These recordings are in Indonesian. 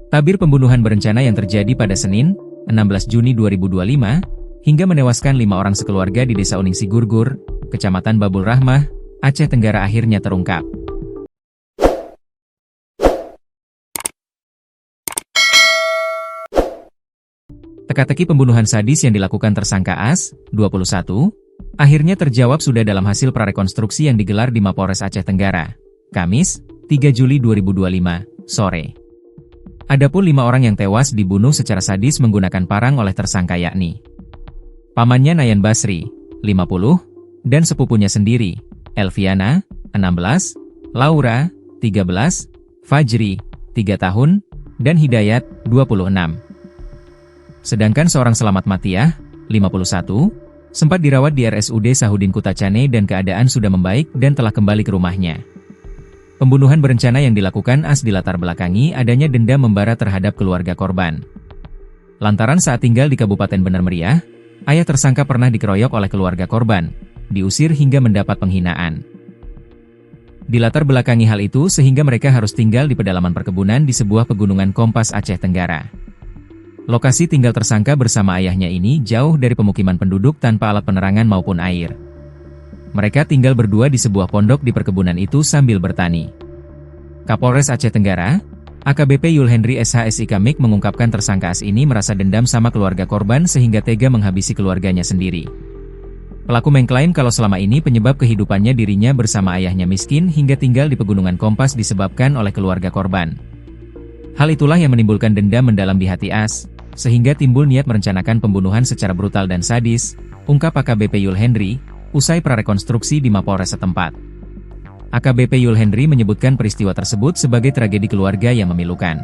Tabir pembunuhan berencana yang terjadi pada Senin, 16 Juni 2025, hingga menewaskan 5 orang sekeluarga di Desa Uningsi Gurgur, Kecamatan Babul Rahmah, Aceh Tenggara akhirnya terungkap. Teka-teki pembunuhan sadis yang dilakukan tersangka As, 21, akhirnya terjawab sudah dalam hasil prarekonstruksi yang digelar di Mapolres Aceh Tenggara, Kamis, 3 Juli 2025, sore. Adapun 5 orang yang tewas dibunuh secara sadis menggunakan parang oleh tersangka yakni pamannya Nayan Basri, 50, dan sepupunya sendiri, Elviana, 16, Laura, 13, Fajri, 3 tahun, dan Hidayat, 26. Sedangkan seorang selamat Matiah, 51, sempat dirawat di RSUD Sahudin Kutacane dan keadaan sudah membaik dan telah kembali ke rumahnya. Pembunuhan berencana yang dilakukan As dilatar belakangi adanya dendam membara terhadap keluarga korban. Lantaran saat tinggal di Kabupaten Bener Meriah, ayah tersangka pernah dikeroyok oleh keluarga korban, diusir hingga mendapat penghinaan. Dilatar belakangi hal itu sehingga mereka harus tinggal di pedalaman perkebunan di sebuah pegunungan Kompas Aceh Tenggara. Lokasi tinggal tersangka bersama ayahnya ini jauh dari pemukiman penduduk tanpa alat penerangan maupun air. Mereka tinggal berdua di sebuah pondok di perkebunan itu sambil bertani. Kapolres Aceh Tenggara, AKBP Yul Hendri SHSI Kamik mengungkapkan tersangka As ini merasa dendam sama keluarga korban sehingga tega menghabisi keluarganya sendiri. Pelaku mengklaim kalau selama ini penyebab kehidupannya dirinya bersama ayahnya miskin hingga tinggal di pegunungan Kompas disebabkan oleh keluarga korban. Hal itulah yang menimbulkan dendam mendalam di hati As, sehingga timbul niat merencanakan pembunuhan secara brutal dan sadis, ungkap AKBP Yul Hendri, usai prarekonstruksi di Mapolres setempat. AKBP Yul Hendri menyebutkan peristiwa tersebut sebagai tragedi keluarga yang memilukan.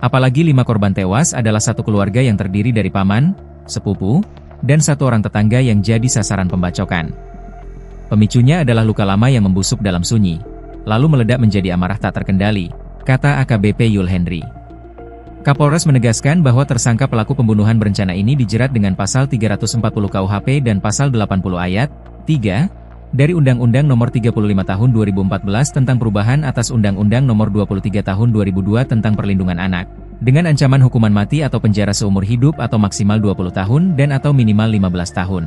Apalagi 5 korban tewas adalah satu keluarga yang terdiri dari paman, sepupu, dan 1 orang tetangga yang jadi sasaran pembacokan. Pemicunya adalah luka lama yang membusuk dalam sunyi, lalu meledak menjadi amarah tak terkendali, kata AKBP Yul Hendri. Kapolres menegaskan bahwa tersangka pelaku pembunuhan berencana ini dijerat dengan pasal 340 KUHP dan pasal 80 ayat 3 dari Undang-Undang Nomor 35 Tahun 2014 tentang perubahan atas Undang-Undang Nomor 23 Tahun 2002 tentang perlindungan anak, dengan ancaman hukuman mati atau penjara seumur hidup atau maksimal 20 tahun dan atau minimal 15 tahun.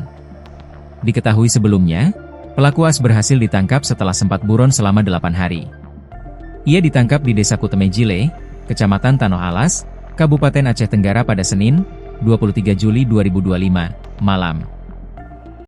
Diketahui sebelumnya, pelaku As berhasil ditangkap setelah sempat buron selama 8 hari. Ia ditangkap di Desa Kutemejile, Kecamatan Tanoh Alas, Kabupaten Aceh Tenggara pada Senin, 23 Juli 2025, malam.